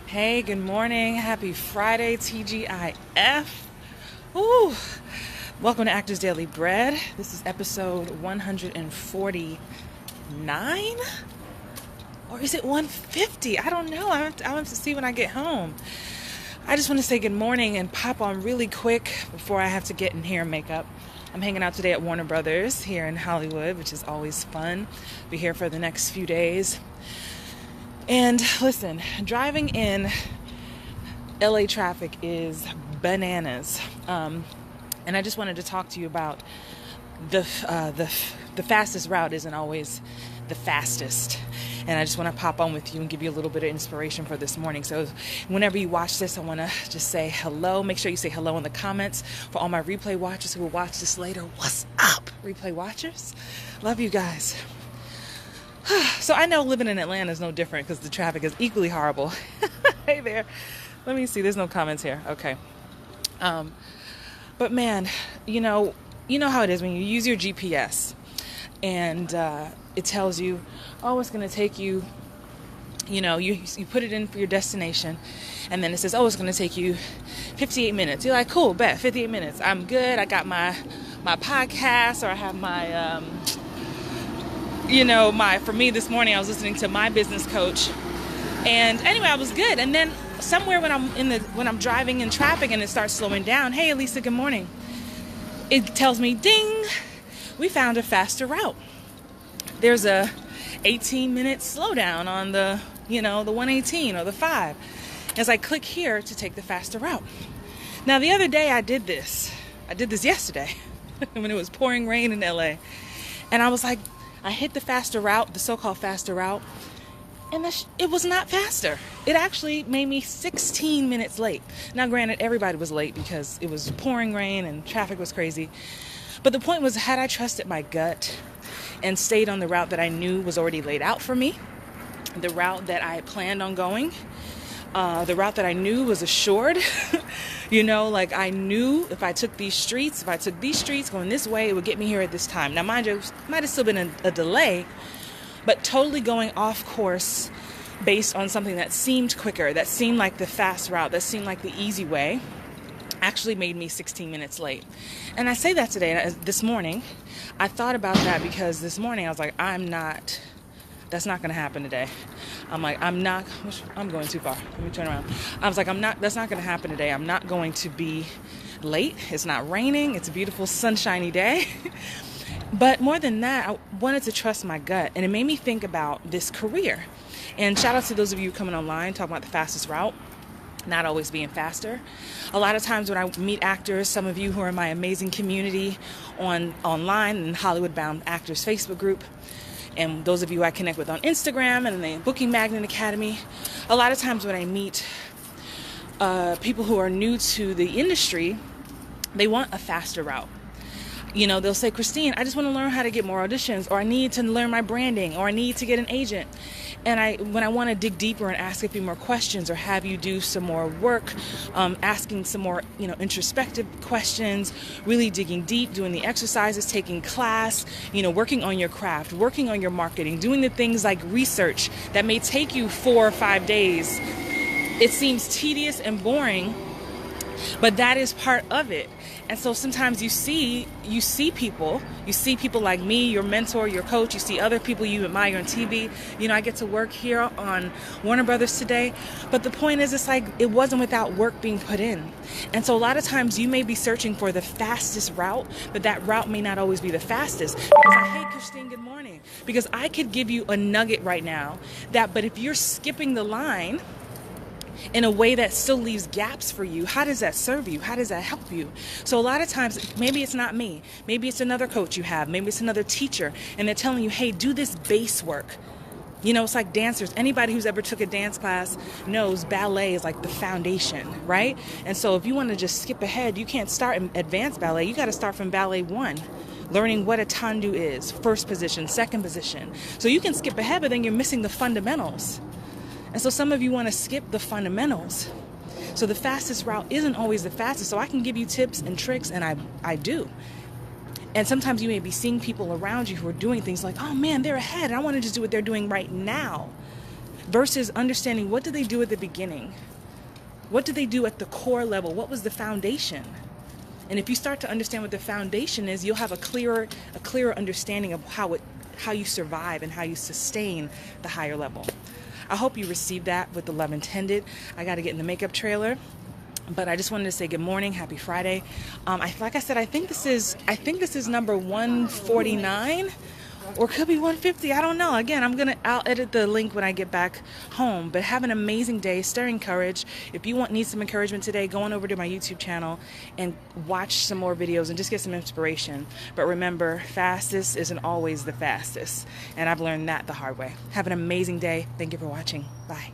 Hey, good morning. Happy Friday, TGIF. Ooh. Welcome to Actors Daily Bread. This is episode 149? Or is it 150? I don't know. I'll have to see when I get home. I just want to say good morning and pop on really quick before I have to get in hair and makeup. I'm hanging out today at Warner Brothers here in Hollywood, which is always fun. Be here for the next few days. And listen, driving in LA traffic is bananas. And I just wanted to talk to you about the fastest route isn't always the fastest. And I just want to pop on with you and give you a little bit of inspiration for this morning. So whenever you watch this, I want to just say hello. Make sure you say hello in the comments. For all my replay watchers who will watch this later, what's up, replay watchers? Love you guys. So I know living in Atlanta is no different because the traffic is equally horrible. Hey there. Let me see. There's no comments here. Okay. But man, you know how it is when you use your GPS and it tells you, oh, it's going to take you, you put it in for your destination and then it says, oh, it's going to take you 58 minutes. You're like, cool, bet, 58 minutes. I'm good. I got my podcast, or I have my, for me this morning, I was listening to my business coach. And anyway, I was good. And then somewhere when I'm driving in traffic and it starts slowing down, hey, Elisa, good morning. It tells me, ding, we found a faster route. There's a 18-minute slowdown on the 118 or the 5 as I click here to take the faster route. Now, the other day I did this. I did this yesterday when it was pouring rain in LA. And I was like, I hit the faster route, the so-called faster route, and it was not faster. It actually made me 16 minutes late. Now, granted, everybody was late because it was pouring rain and traffic was crazy. But the point was, had I trusted my gut and stayed on the route that I knew was already laid out for me, the route that I had planned on going, the route that I knew was assured, I knew if I took these streets going this way, it would get me here at this time. Now, mind you, it might have still been a delay, but totally going off course based on something that seemed quicker, that seemed like the fast route, that seemed like the easy way, actually made me 16 minutes late. And I say that today, this morning, I thought about that because this morning I was like, that's not going to happen today. I'm going too far. Let me turn around. I was like, that's not going to happen today. I'm not going to be late. It's not raining. It's a beautiful sunshiny day. But more than that, I wanted to trust my gut. And it made me think about this career. And shout out to those of you coming online, talking about the fastest route, not always being faster. A lot of times when I meet actors, some of you who are in my amazing community online and Hollywood Bound Actors Facebook group, and those of you I connect with on Instagram and the Booking Magnet Academy, a lot of times when I meet people who are new to the industry, they want a faster route. They'll say, Christine, I just want to learn how to get more auditions, or I need to learn my branding, or I need to get an agent. And when I want to dig deeper and ask a few more questions or have you do some more work, asking some more, introspective questions, really digging deep, doing the exercises, taking class, working on your craft, working on your marketing, doing the things like research that may take you 4 or 5 days. It seems tedious and boring, but that is part of it. And so sometimes you see people like me, your mentor, your coach, you see other people you admire on TV. I get to work here on Warner Brothers today. But the point is, it's like it wasn't without work being put in. And so a lot of times you may be searching for the fastest route, but that route may not always be the fastest. Because hey, Christine, good morning. Because I could give you a nugget right now but if you're skipping the line in a way that still leaves gaps for you, how does that serve you? How does that help you? So a lot of times, maybe it's not me. Maybe it's another coach you have. Maybe it's another teacher. And they're telling you, hey, do this base work. It's like dancers. Anybody who's ever took a dance class knows ballet is like the foundation, right? And so if you want to just skip ahead, you can't start in advanced ballet. You got to start from ballet 1. Learning what a tendu is, first position, second position. So you can skip ahead, but then you're missing the fundamentals. And so some of you want to skip the fundamentals. So the fastest route isn't always the fastest. So I can give you tips and tricks, and I do. And sometimes you may be seeing people around you who are doing things like, oh man, they're ahead. I want to just do what they're doing right now. versus understanding what did they do at the beginning? What did they do at the core level? What was the foundation? And if you start to understand what the foundation is, you'll have a clearer understanding of how you survive and how you sustain the higher level. I hope you received that with the love intended. I got to get in the makeup trailer, but I just wanted to say good morning, happy Friday. Like I said, I think this is number 149. Or could be 150, I don't know. Again, I'll edit the link when I get back home. But have an amazing day, stirring courage. If you need some encouragement today, go on over to my YouTube channel and watch some more videos and just get some inspiration. But remember, fastest isn't always the fastest. And I've learned that the hard way. Have an amazing day. Thank you for watching. Bye.